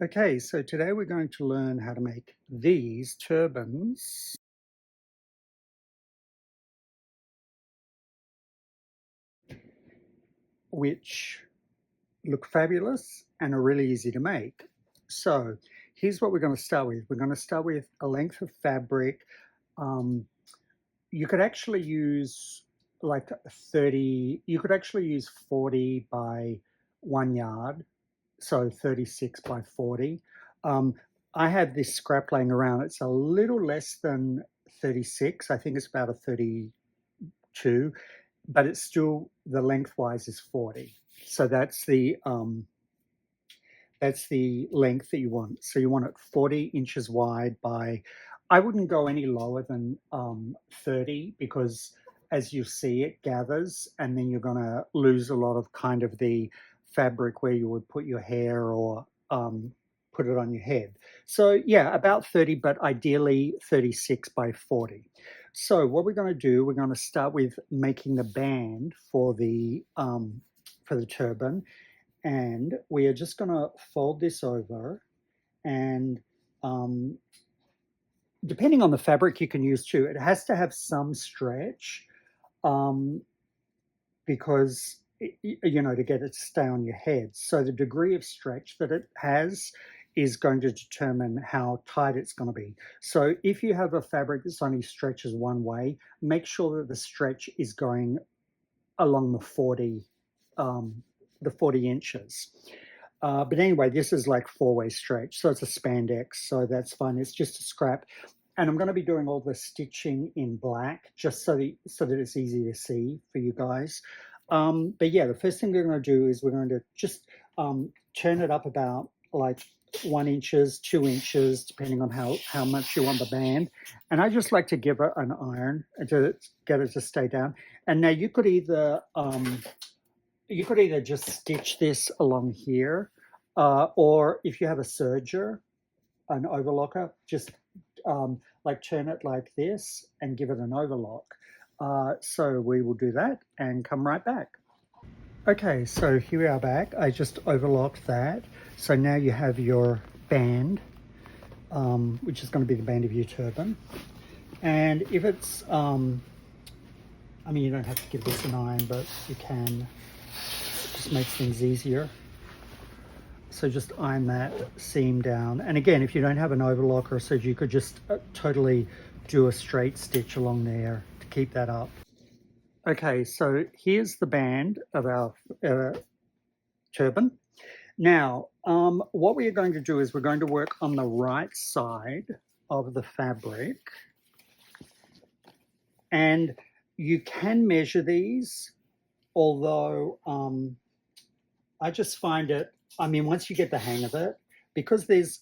Okay, so today we're going to learn how to make these turbans, which look fabulous and are really easy to make. So here's what we're going to start with. We're going to start with a length of fabric. Um, you could actually use like 30, you could actually use 40 by 1 yard, so 36 by 40. Um, I have this scrap laying around. It's a little less than 36. I think it's about a 32, but it's still, the lengthwise is 40. So that's the length that you want. So you want it 40 inches wide by, I wouldn't go any lower than 30, because as you see, it gathers and then you're going to lose a lot of kind of the fabric where you would put your hair or put it on your head. So yeah, about 30, but ideally 36 by 40. So what we're going to do, we're going to start with making the band for the turban, and we are just going to fold this over, and um, depending on the fabric you can use too, it has to have some stretch, um, because to get it to stay on your head. So the degree of stretch that it has is going to determine how tight it's going to be. So if you have a fabric that's only stretches one way, make sure that the stretch is going along the 40 inches. But anyway, this is like four-way stretch, so it's a spandex, so that's fine. It's just a scrap. And I'm going to be doing all the stitching in black, just so that it's easy to see for you guys. But yeah, the first thing we're going to do is we're going to just turn it up about like 1 inches, 2 inches, depending on how much you want the band. And I just like to give it an iron to get it to stay down. And now you could either just stitch this along here, or if you have a serger, an overlocker, just like turn it like this and give it an overlock. So we will do that and come right back. Okay, so here we are back. I just overlocked that. So now you have your band, which is going to be the band of your turban. And if it's, you don't have to give this an iron, but you can. It just makes things easier. So just iron that seam down. And again, if you don't have an overlock or a serger, you could just totally do a straight stitch along there to keep that up. Okay, so here's the band of our turban. Now, what we are going to do is we're going to work on the right side of the fabric. And you can measure these, although I just find it, once you get the hang of it, because there's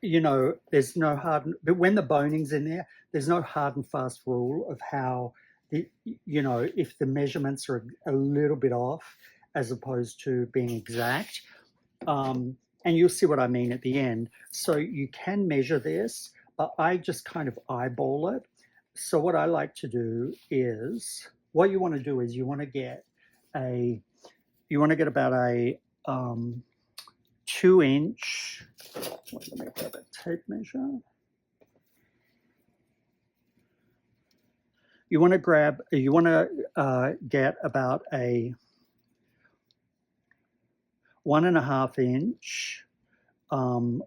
no hard, but when the boning's in there, there's no hard and fast rule of how if the measurements are a little bit off as opposed to being exact. And you'll see what I mean at the end. So you can measure this, but I just kind of eyeball it. So what I like to do is, what you want to do is you want to get about a 2-inch, let me grab a tape measure. You want to get about a 1.5-inch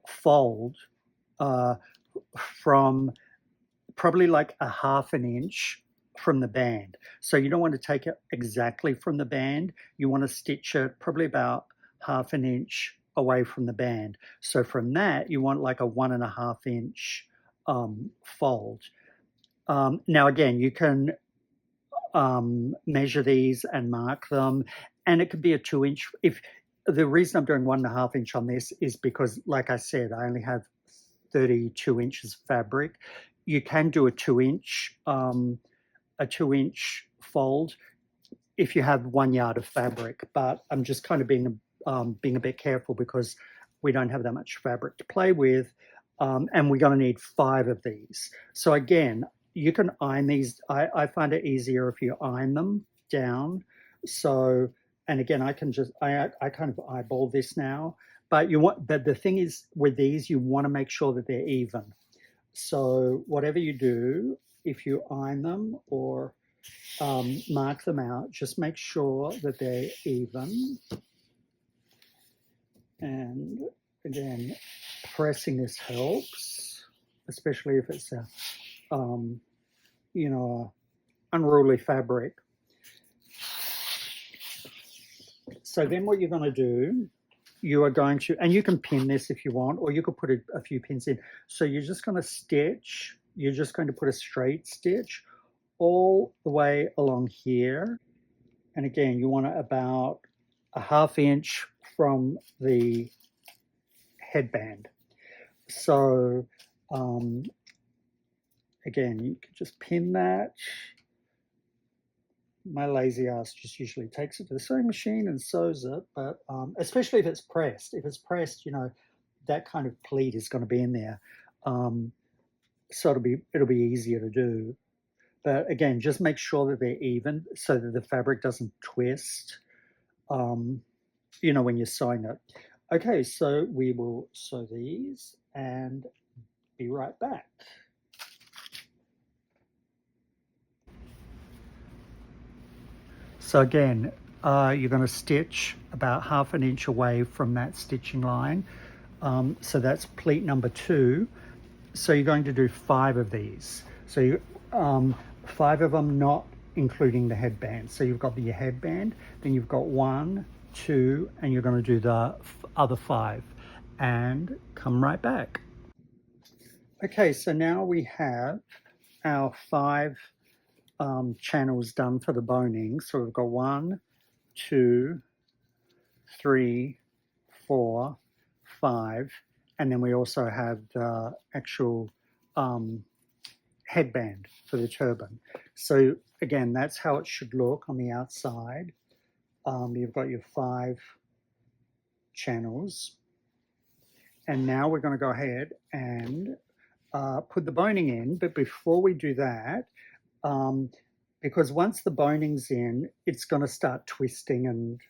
fold from probably like a 1/2 inch from the band. So you don't want to take it exactly from the band. You want to stitch it probably about 1/2 inch away from the band. So from that, you want like a 1.5-inch fold. Now again, you can measure these and mark them, and it could be a 2-inch. If the reason I'm doing 1.5 inch on this is because, like I said, I only have 32 inches fabric. You can do a 2-inch fold if you have 1 yard of fabric, but I'm just kind of being a bit careful because we don't have that much fabric to play with, and we're going to need 5 of these. So again, you can iron these. I find it easier if you iron them down. So, and again, I kind of eyeball this now. but the thing is with these, you want to make sure that they're even. So whatever you do, if you iron them or mark them out, just make sure that they're even. And again, pressing this helps, especially if it's a, you know, unruly fabric. So then what you're going to do, you are going to, and you can pin this if you want, or you could put a few pins in. So you're just going to stitch, you're just going to put a straight stitch all the way along here. And again, you want it about a 1/2 inch from the headband. So again, you can just pin that. My lazy ass just usually takes it to the sewing machine and sews it, but especially if it's pressed. If it's pressed, you know, that kind of pleat is going to be in there. So it'll be easier to do. But again, just make sure that they're even so that the fabric doesn't twist, you know, when you're sewing it. Okay, so we will sew these and be right back. So again, you're going to stitch about 1/2 inch away from that stitching line. So that's pleat number 2. So you're going to do 5 of these. So you, 5 of them, not including the headband. So you've got your headband, then you've got 1, 2, and you're going to do the other 5 and come right back. Okay, so now we have our 5 channels done for the boning. So we've got 1, 2, 3, 4, 5, and then we also have the actual headband for the turban. So again, that's how it should look on the outside. You've got your 5 channels, and now we're going to go ahead and put the boning in. But before we do that, because once the boning's in, it's going to start twisting and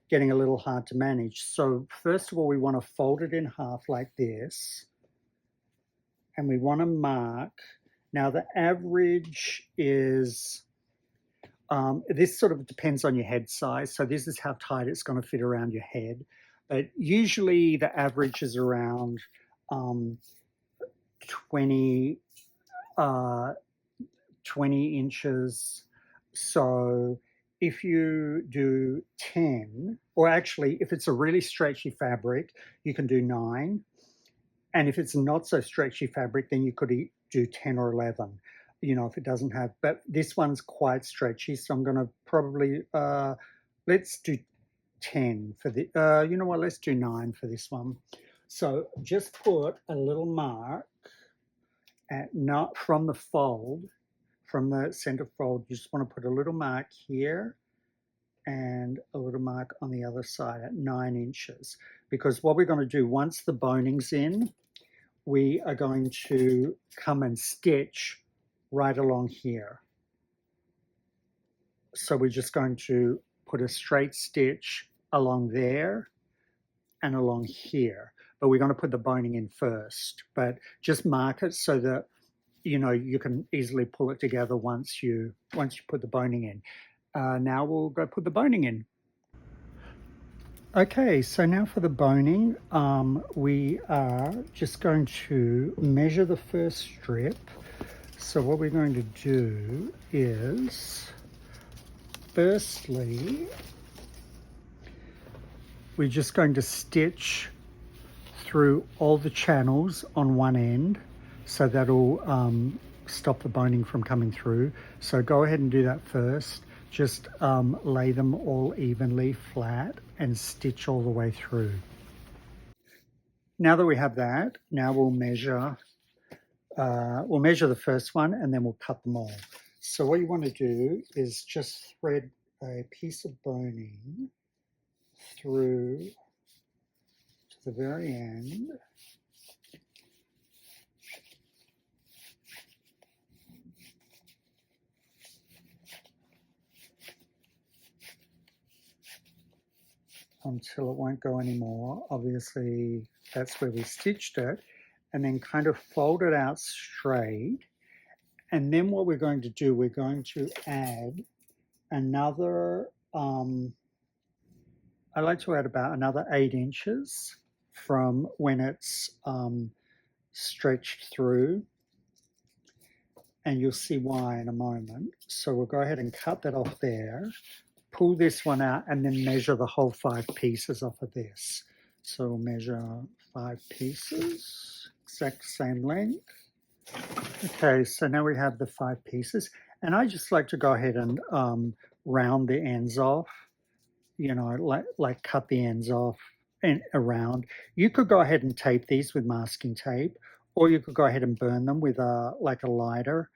getting a little hard to manage. So first of all, we want to fold it in half like this, and we want to mark. Now the average is, this sort of depends on your head size. So this is how tight it's going to fit around your head. But usually the average is around 20 inches. So if you do 10, or actually if it's a really stretchy fabric, you can do 9. And if it's not so stretchy fabric, then you could do 10 or 11, you know, if it doesn't have, but this one's quite stretchy. So I'm going to probably, let's do 10 for the, you know what, let's do 9 for this one. So just put a little mark at not from the fold, from the center fold. You just want to put a little mark here and a little mark on the other side at 9 inches. Because what we're going to do once the boning's in, we are going to come and stitch right along here. So we're just going to put a straight stitch along there and along here. But we're going to put the boning in first. But just mark it so that, you know, you can easily pull it together once you put the boning in. Now we'll go put the boning in. Okay, so now for the boning, we are just going to measure the first strip. So what we're going to do is, firstly, we're just going to stitch through all the channels on one end, so that'll stop the boning from coming through. So go ahead and do that first. Just lay them all evenly flat and stitch all the way through. Now that we have that, now we'll measure the first one and then we'll cut them all. So what you want to do is just thread a piece of boning through to the very end. until it won't go anymore. Obviously, that's where we stitched it, and then kind of fold it out straight. And then what we're going to do, we're going to add another, I like to add about another 8 inches from when it's stretched through, and you'll see why in a moment. So we'll go ahead and cut that off there, pull this one out, and then measure the whole 5 pieces off of this. So we'll measure 5 pieces, exact same length. Okay, so now we have the 5 pieces, and I just like to go ahead and round the ends off, you know, like cut the ends off and around. You could go ahead and tape these with masking tape, or you could go ahead and burn them with a lighter,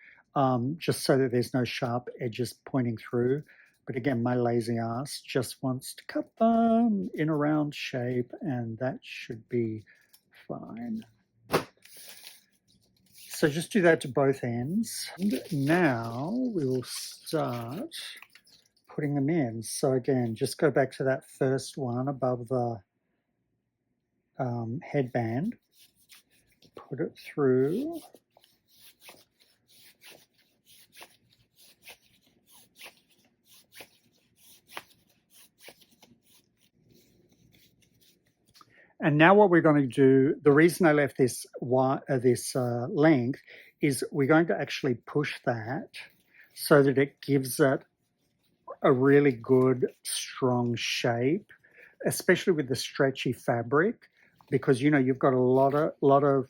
just so that there's no sharp edges pointing through. But again, my lazy ass just wants to cut them in a round shape, and that should be fine. So just do that to both ends. And now we will start putting them in. So again, just go back to that first one above the headband, put it through. And now what we're going to do, the reason I left this length is we're going to actually push that so that it gives it a really good, strong shape, especially with the stretchy fabric, because you know you've got a lot of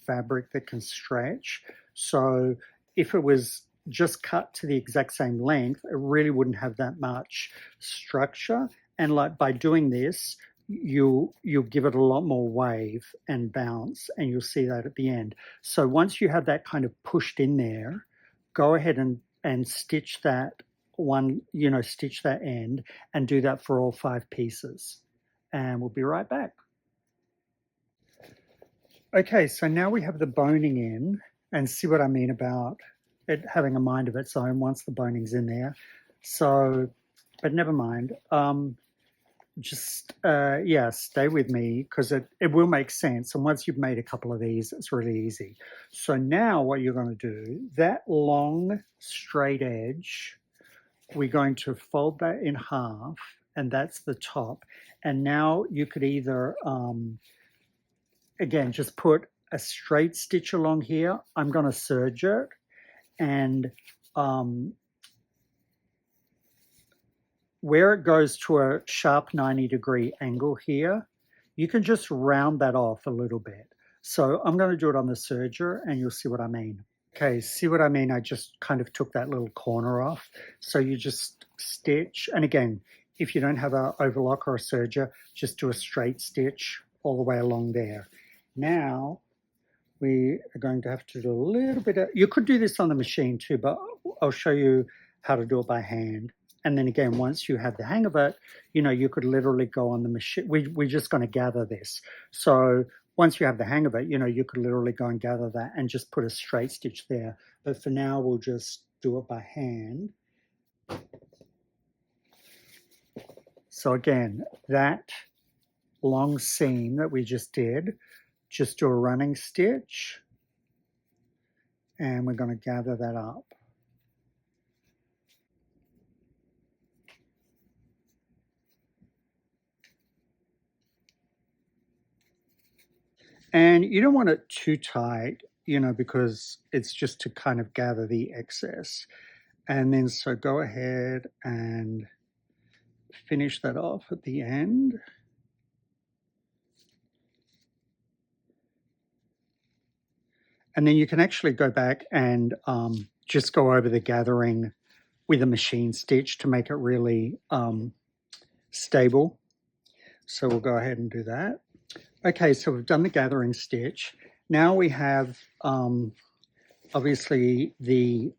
fabric that can stretch. So if it was just cut to the exact same length, it really wouldn't have that much structure. And like by doing this, you'll give it a lot more wave and bounce, and you'll see that at the end. So once you have that kind of pushed in there, go ahead and stitch that one, you know, stitch that end, and do that for all 5 pieces. And we'll be right back. Okay, so now we have the boning in, and see what I mean about it having a mind of its own once the boning's in there. So, but never mind. Just yeah, stay with me, because it will make sense. And once you've made a couple of these, it's really easy. So now what you're going to do, that long straight edge, we're going to fold that in half, and that's the top. And now you could either, again, just put a straight stitch along here. I'm going to serge it, and where it goes to a sharp 90-degree angle here, you can just round that off a little bit. So I'm going to do it on the serger, and you'll see what I mean. Okay, see what I mean? I just kind of took that little corner off. So you just stitch, and again, if you don't have an overlock or a serger, just do a straight stitch all the way along there. Now we are going to have to do a little bit of, you could do this on the machine too, but I'll show you how to do it by hand. And then again, once you have the hang of it, you know, you could literally go on the machine. We're just going to gather this. So once you have the hang of it, you know, you could literally go and gather that and just put a straight stitch there. But for now, we'll just do it by hand. So again, that long seam that we just did, just do a running stitch, and we're going to gather that up. And you don't want it too tight, you know, because it's just to kind of gather the excess. And then so go ahead and finish that off at the end. And then you can actually go back and just go over the gathering with a machine stitch to make it really stable. So we'll go ahead and do that. Okay, so we've done the gathering stitch. Now we have obviously the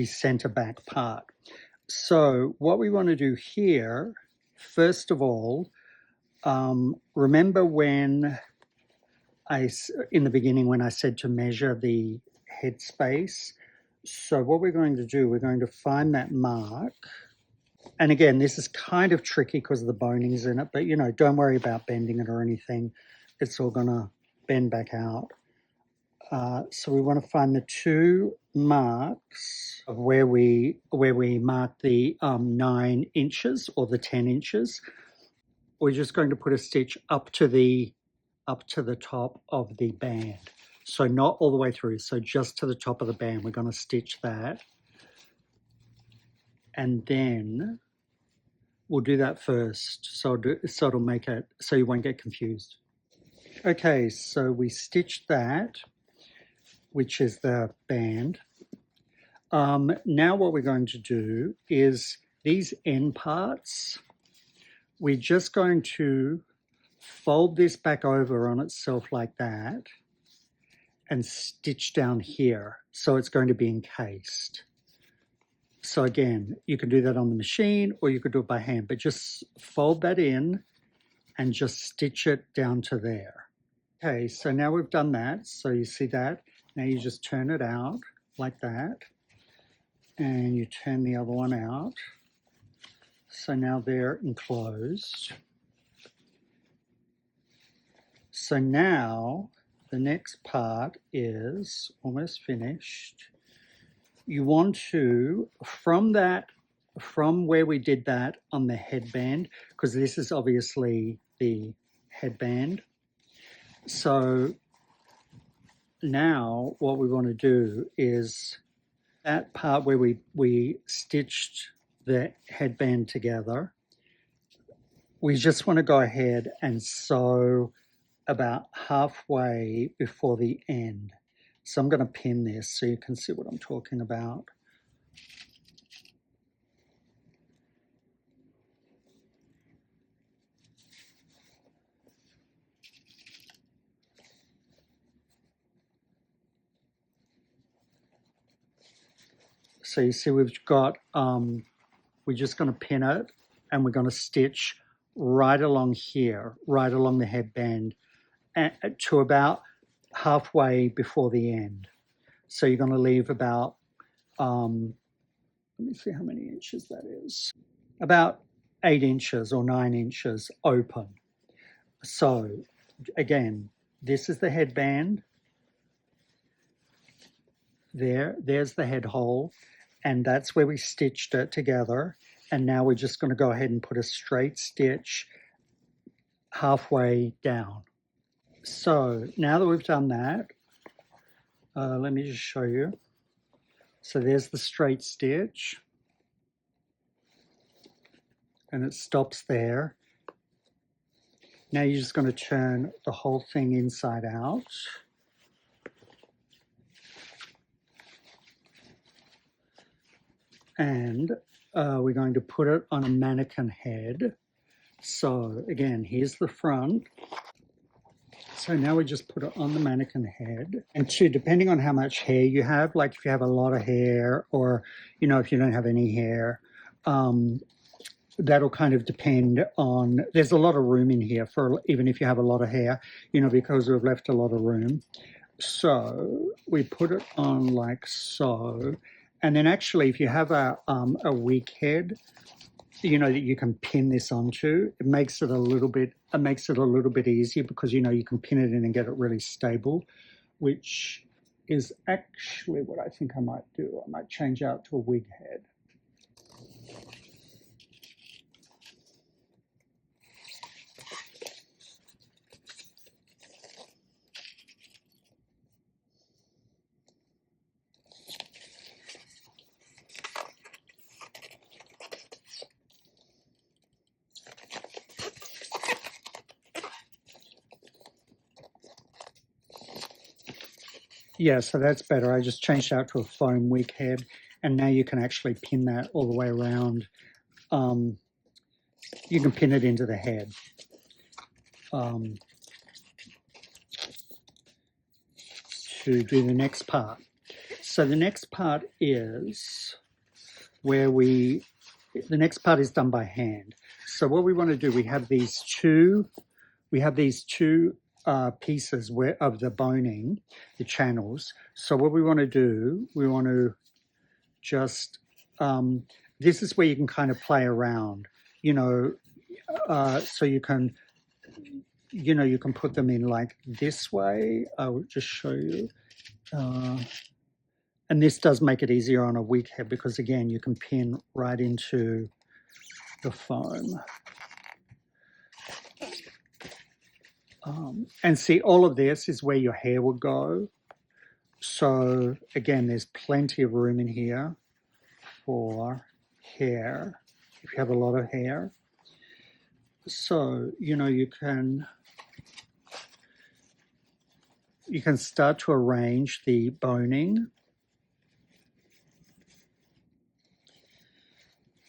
center back part. So what we want to do here, first of all, remember when in the beginning when I said to measure the headspace? So what we're going to do, we're going to find that mark, And again, this is kind of tricky because of the bonings in it, but you know, don't worry about bending it or anything. It's all gonna bend back out. So we want to find the 2 marks of where we mark the 9 inches or the 10 inches. We're just going to put a stitch up to the top of the band. So not all the way through, so just to the top of the band. We're going to stitch that. And then we'll do that first. So it'll make it so you won't get confused. Okay, so we stitched that, which is the band. Now what we're going to do is these end parts, we're just going to fold this back over on itself like that and stitch down here. So it's going to be encased. So again, you can do that on the machine or you could do it by hand, but just fold that in and just stitch it down to there. Okay, so now we've done that. So you see that? Now you just turn it out like that. And you turn the other one out. So now they're enclosed. So now the next part is almost finished. You want to, from where we did that on the headband, because this is obviously the headband. So now what we want to do is that part where we stitched the headband together, we just want to go ahead and sew about halfway before the end. So I'm going to pin this so you can see what I'm talking about. So you see we've got, we're just going to pin it and we're going to stitch right along here, right along the headband to about halfway before the end. So you're going to leave about, let me see how many inches that is. About 8 inches or 9 inches open. So again, this is the headband. There's the head hole, and that's where we stitched it together. And now we're just going to go ahead and put a straight stitch halfway down. So now that we've done that, let me just show you. So there's the straight stitch, and it stops there. Now you're just going to turn the whole thing inside out. And we're going to put it on a mannequin head. So again, here's the front. So now we just put it on the mannequin head. And depending on how much hair you have, like if you have a lot of hair or, you know, if you don't have any hair, that'll kind of depend on, there's a lot of room in here for, even if you have a lot of hair, you know, because we've left a lot of room. So we put it on like so. And then actually, if you have a wig head, you know, that you can pin this onto, it makes it a little bit easier because, you know, you can pin it in and get it really stable, which is actually what I think I might do. I might change out to a wig head. Yeah, so that's better. I just changed out to a foam wig head, and now you can actually pin that all the way around. You can pin it into the head. To do the next part. So the next part is where the next part is done by hand. So what we want to do, we have these two pieces of the boning, the channels. So what we want to do, we want to just this is where you can kind of play around, you know, so you can, you can put them in like this way. I will just show you. And this does make it easier on a wig head because again, you can pin right into the foam. And see, all of this is where your hair would go. So again, there's plenty of room in here for hair, if you have a lot of hair. So, you can start to arrange the boning.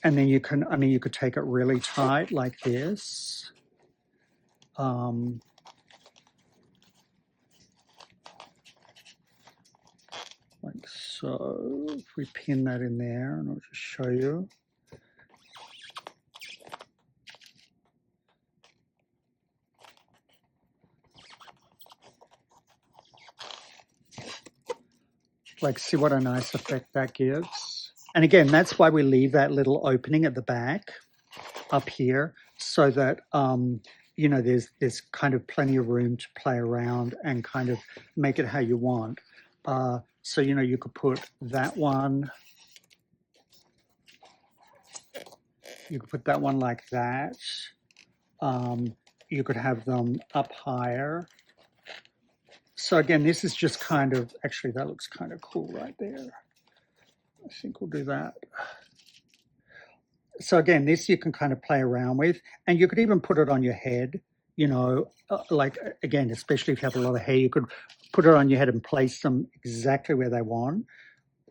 And then you could take it really tight like this. Like so. If we pin that in there, and I'll just show you. Like, see what a nice effect that gives. And again, that's why we leave that little opening at the back up here so that, there's kind of plenty of room to play around and kind of make it how you want. So, you could put that one. You could put that one like that. You could have them up higher. So again, this is just kind of, actually that looks kind of cool right there. I think we'll do that. So again, this you can kind of play around with, and you could even put it on your head, like again, especially if you have a lot of hair, you could put it on your head and place them exactly where they want.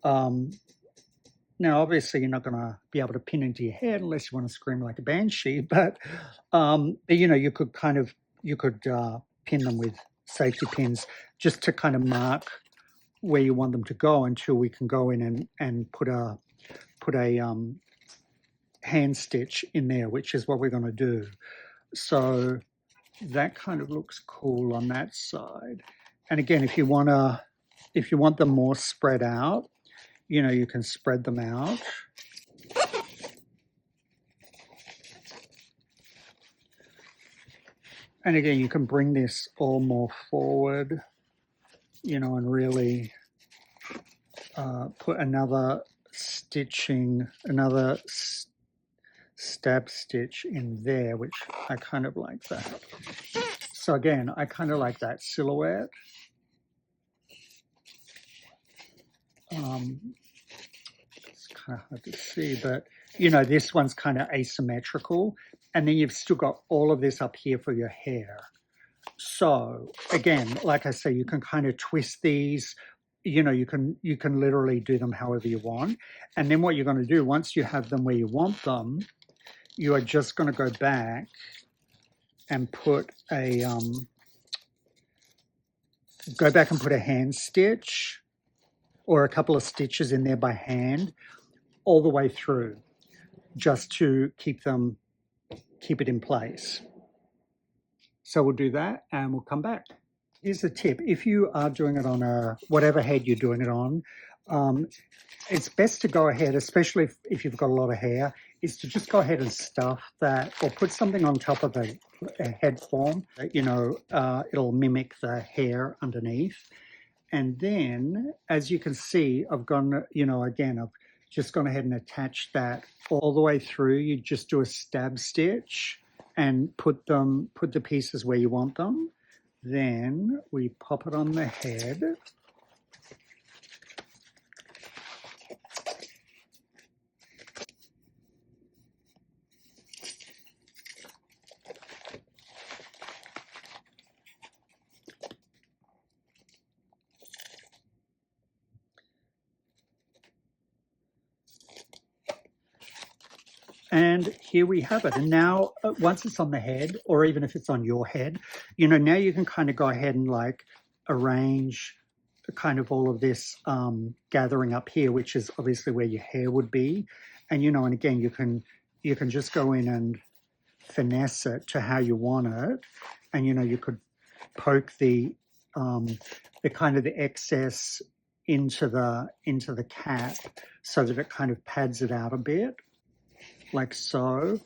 Now, obviously, you're not going to be able to pin into your head unless you want to scream like a banshee, but you could pin them with safety pins just to kind of mark where you want them to go until we can go in and put a hand stitch in there, which is what we're going to do. So that kind of looks cool on that side. And again, if you want them more spread out, you can spread them out. And again, you can bring this all more forward, and really put another stab stitch in there, which I kind of like that. So again, I kind of like that silhouette. It's kind of hard to see, but this one's kind of asymmetrical. And then you've still got all of this up here for your hair. So again, like I say, you can kind of twist these, you can literally do them however you want. And then what you're going to do, once you have them where you want them, you are just going to go back and put a hand stitch or a couple of stitches in there by hand all the way through, just to keep it in place. So we'll do that and we'll come back. Here's a tip. If you are doing it on whatever head you're doing it on, it's best to go ahead, especially if you've got a lot of hair, is to just go ahead and stuff that or put something on top of a head form. It'll mimic the hair underneath. And then, as you can see, I've just gone ahead and attached that all the way through. You just do a stab stitch and put the pieces where you want them. Then we pop it on the head. And here we have it. And now, once it's on the head, or even if it's on your head, now you can kind of go ahead and like arrange kind of all of this gathering up here, which is obviously where your hair would be. And, and again, you can just go in and finesse it to how you want it. And, you could poke the kind of the excess into the cap so that it kind of pads it out a bit. like so.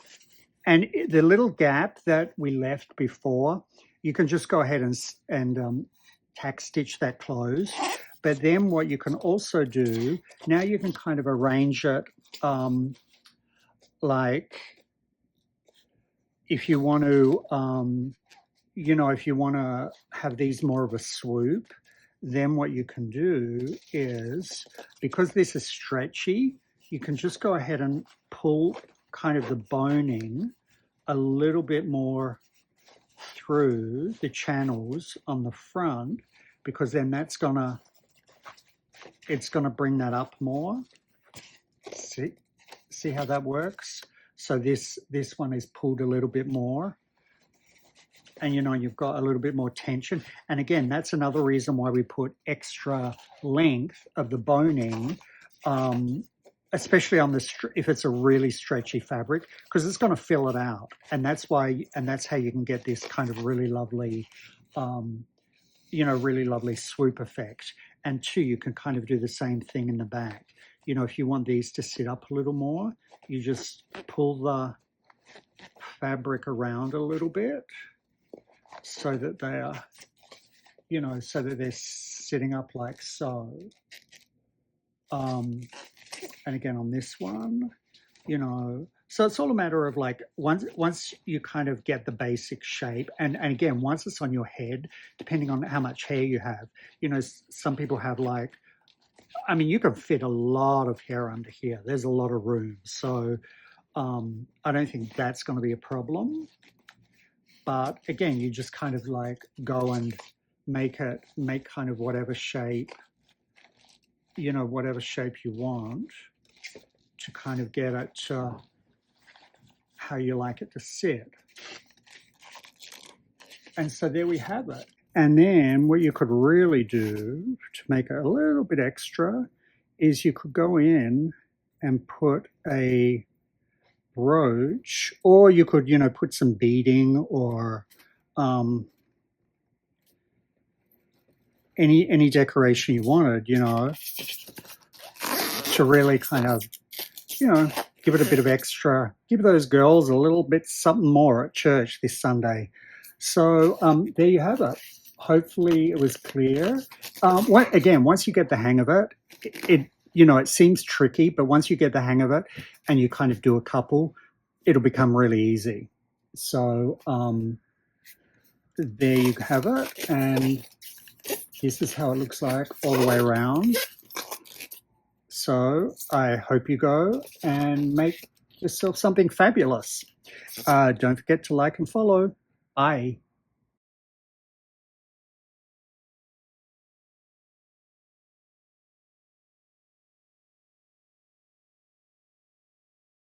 And the little gap that we left before, you can just go ahead and tack stitch that closed. But then what you can also do, now you can kind of arrange it like if you want to, if you want to have these more of a swoop, then what you can do is, because this is stretchy, you can just go ahead and pull kind of the boning a little bit more through the channels on the front, because then it's gonna bring that up more. See how that works? So this one is pulled a little bit more, and you've got a little bit more tension. And again, that's another reason why we put extra length of the boning, especially on if it's a really stretchy fabric, because it's going to fill it out. And that's how you can get this kind of really lovely, really lovely swoop effect. And two, you can kind of do the same thing in the back. If you want these to sit up a little more, you just pull the fabric around a little bit so that they are, so that they're sitting up like so. And again, on this one, so it's all a matter of like, once you kind of get the basic shape, and again, once it's on your head, depending on how much hair you have, some people have like, you can fit a lot of hair under here. There's a lot of room. So I don't think that's going to be a problem. But again, you just kind of like go and make kind of whatever shape, whatever shape you want to kind of get it to how you like it to sit. And so there we have it. And then what you could really do to make it a little bit extra is you could go in and put a brooch, or you could, put some beading or any decoration you wanted, to really kind of, give it a bit of extra, give those girls a little bit something more at church this Sunday. So there you have it. Hopefully it was clear. Again, once you get the hang of it, it seems tricky, but once you get the hang of it and you kind of do a couple, it'll become really easy. So there you have it. And this is how it looks like all the way around. So I hope you go and make yourself something fabulous. Don't forget to like and follow. Bye.